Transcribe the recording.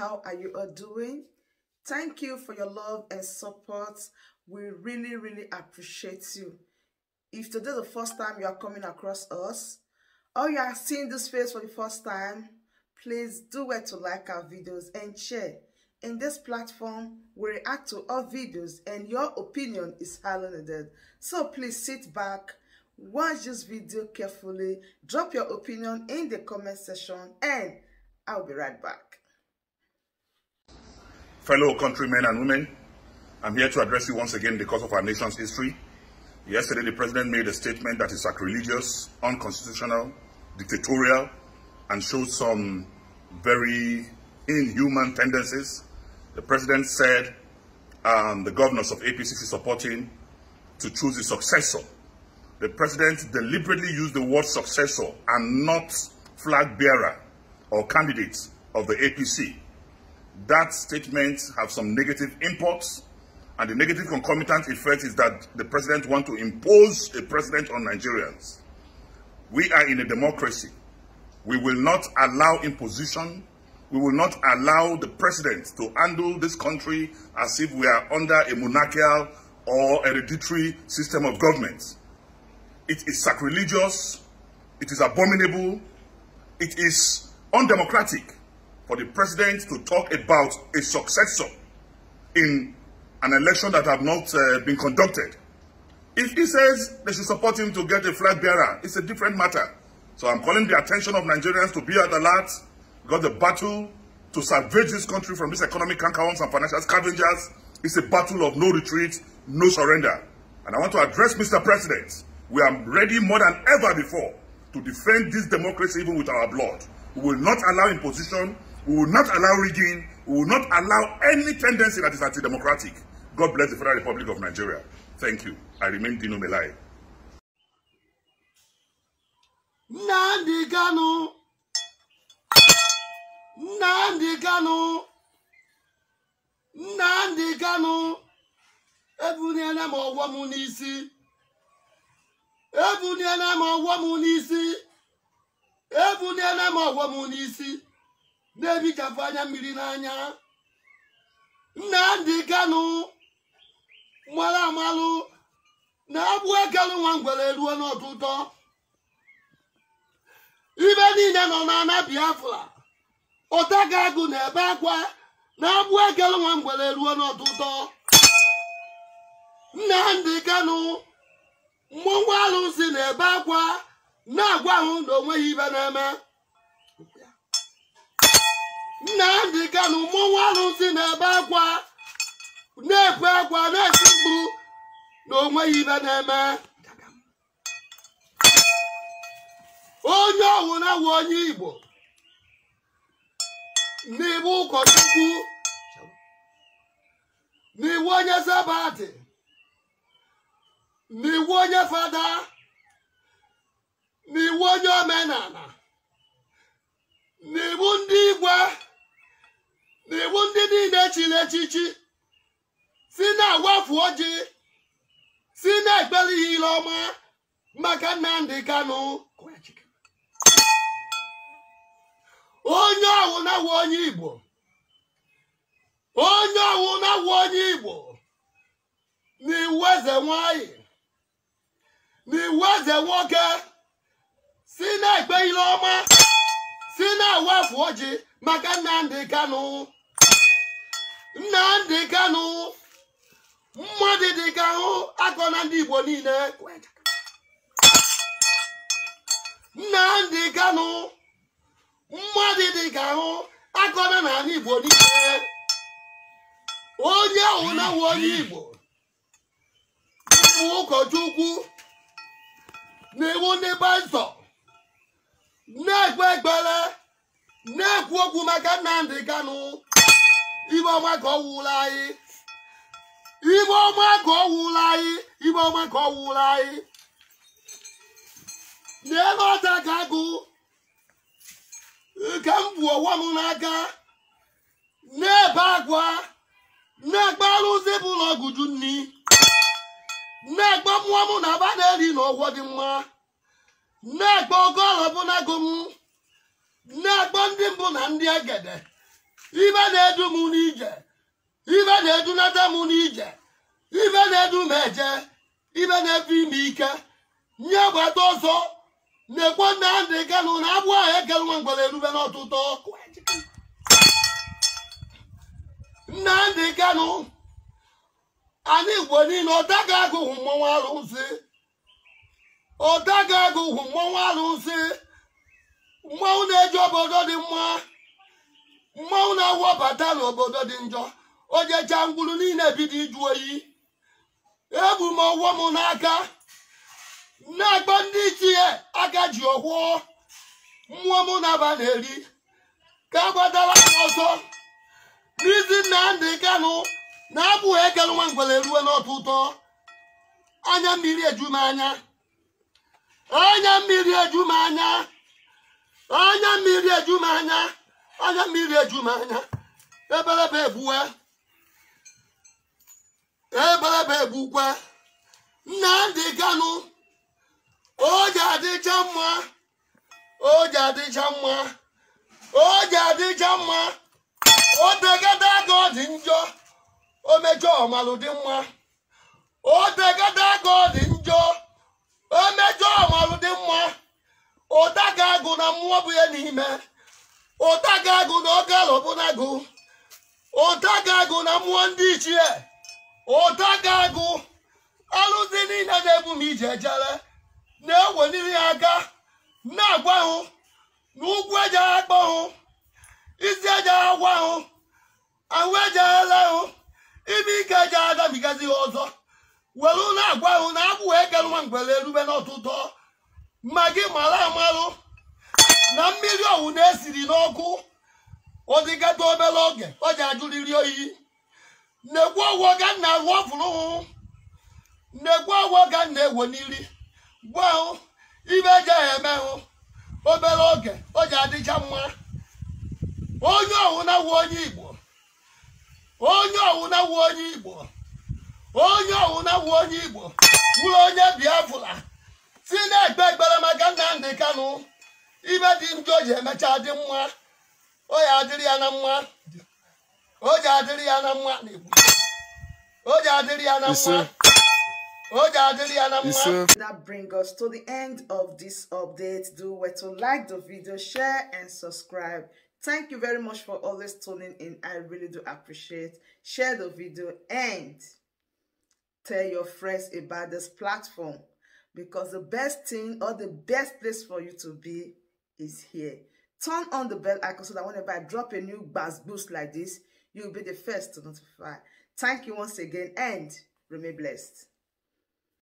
how are you all doing? Thank you for your love and support. We really appreciate you. If today is the first time you are coming across us, or you are seeing this face for the first time, please do it to like our videos and share. In this platform, we react to all videos and your opinion is highly needed. So please sit back, watch this video carefully, drop your opinion in the comment section, and I'll be right back. Fellow countrymen and women, I'm here to address you once again because of our nation's history. Yesterday, the president made a statement that is sacrilegious, unconstitutional, dictatorial, and shows some very inhuman tendencies. The president said the governors of APC should support him to choose a successor. The president deliberately used the word successor and not flag bearer or candidate of the APC. That statement has some negative imports, and the negative concomitant effect is that the president wants to impose a president on Nigerians. We are in a democracy. We will not allow imposition. We will not allow the president to handle this country as if we are under a monarchical or hereditary system of government. It is sacrilegious. It is abominable. It is undemocratic for the president to talk about a successor in an election that have not been conducted. If he says they should support him to get a flag bearer, it's a different matter. So I'm calling the attention of Nigerians to be at alert, because the battle to salvage this country from these economic cankerworms and financial scavengers is a battle of no retreat, no surrender. And I want to address Mr. President. We are ready more than ever before to defend this democracy even with our blood. We will not allow imposition. We will not allow rigging. We will not allow any tendency that is anti-democratic. God bless the Federal Republic of Nigeria. Thank you. I remain Dino Melaye. Nnamdi Kanu ebuniana ma ọwọ mu n'isi n'ebi kafa anya mmiri n'anya. Nnamdi Kanu nwere amalụ na abụ ekelu nwa ngwere ruo n'ọtụtụ ibe niile nọ n'ana Biafra ụtaga agụ na-ebe akwa na abụ ekelu nwa ngwere ruo n'ọtụtụ. Nnamdi Kanu mmọnwụ alụsị na-ebe akwa na-agwa ahụ na onweghị ibe na-eme. Nnamdi Kanu mmọnwụ alụsị na-ebe akwa na-ekwe akwa na-eti mkpu na onweghị ibe na-eme. Onye ọwụ na-awụ onye Igbo n'iwu ụkọchukwu, n'iwu onye Sabati, n'iwu onye fada, n'iwu onye omenala, n'iwu ndị igwe, n'iwu ndị niile chiri echichi, si na-awafu ọjị, si na-ekpere ihe ile ọma maka Nnamdi Kanu. Onye ọwụ na-awụ onye Igbo, onye ọwụ na-awụ onye Igbo n'iwu eze nwanyị, n'iwu eze nwoke, si na-ekpe ile ọma, si na-awafu ọjị maka Nnamdi Kanu. Nnamdi Kanu mmadụ dị ka ahụ akọ na ndị Igbo niile. Nnamdi Kanu mmadụ dị ka ahụ akọ na n'ala Igbo niile. Onye ahụ na-awụ onye Igbo n'iwu ụkọchukwu, n'iwu ndị pastọ, na-ekpe ekpere, na-ekwu okwu maka Nnamdi Kanu. Ibe ọma ka ọ wụla anyị, ibe ọma ka ọ wụla anyị, ibe ọma ka ọ wụla anyị. N'ebe ọta ka agụ ka m bụ ọwa m n'aka, na-ebe akwa, na-ekpe arụsị bụ n'ọgụju nni, na-ekpe mmụọ m na aba na-eri n'ọgwọ dị mma, na-ekpe oke ọrụ bụ na agụ m, na-ekpe ndị mbụ na ndị egede, Ibe na-edu m n'ije. Ibe na-edu nata m n'ije. Ibe na-edu m eje. Ibe na-edu ime ike. Nye gbata ọsọ. Na-ekwe Nnamdi Kanu na abụ ahụ ekele nwa ngwere erube n'ọtụtụ. Nnamdi Kanu. Anyị Igbo niile ọtaga agụghị mmọnwụ arụsị. Ọtaga agụghị mmọnwụ arụsị. Mmọnwụ na-eji obodo dị mma. Mmọnwụ na-awọbata n'obodo dị njọ. O jecha ngwuru niile ebido ịjụ oyi. Ebu m ọwọ m n'aka. Na-agba ndị ichie aka ji ọhụọ. Mmụọ m na-aba na-eri. Ka agbatara m ọsọ. N'izi Nnamdi Kanu na-abụghị ekele nwa ngwere eruwe n'ọtụtụ. Anya mmiri eju m anya. Anya mmiri eju m anya. Anya mmiri eju m anya. Anya mmiri eju m anya. Ebelebe egbue. Ebelebe egbukwe. Nnamdi Kanu. O ji adịcha mma. O ji adịcha mma. O ji adịcha mma. O tegada aga ọ dị njọ. O mejọ ọmalụ dị mma. O tegada aga ọ dị njọ. O mejọ ọmalụ dị mma. Ụtaga agụ na mmụọ bụ ya n'ime. Ụtaga agụ na oge alọbụ na agụ. Ụtaga agụ na mmụọ ndị ichie. Ụtaga agụ. Alụzi niile na-ebu m ije ejere. Na-eweliri ya aka. Na-agwa hụ. Na ugwu eji akpọ hụ. Isi eji agwa hụ. Ahụ eji ele hụ. Ibe ike eji adabigazi ọzọ. Welu na-agwa hụ na abụ ekele nwa ngwere erube n'ọtụtụ. Ma gị mara amalụ. Na mmiri ọwụ na-esiri n'ọkụ. Ọ dịgata obere oge. Ọ ji ajụrịrị oyi. Nnekwu ọgwọ ga na-arụ ọfụrụ hụ. Nnekwu ọgwọ ga na-ewe n'iri. Gwa hụ. Ibe eji eme hụ. Obere oge. Ọ ji adịcha mma. Onye ọwụ na-awụ onye Igbo. Onye ọwụ na-awụ onye Igbo. Onye ọwụ na-awụ onye Igbo. Wụrụ onye Biafra. Si na-ekpe ekpere maka Nnamdi Kanu. Ibe dị njọ ji emecha dị mma. O ya adịrị ya na mma. O ji adịrị ya na mma. O ji adịrị ya na mma. O ji adịrị ya na mma. That brings us to the end of this update. Do well to like the video, share and subscribe. Thank you very much for always tuning in. I really do appreciate. Share the video and tell your friends about this platform, because the best thing or the best place for you to be is here. Turn on the bell icon so that whenever I drop a new buzz boost like this, you'll be the first to notify. Thank you once again and remain blessed.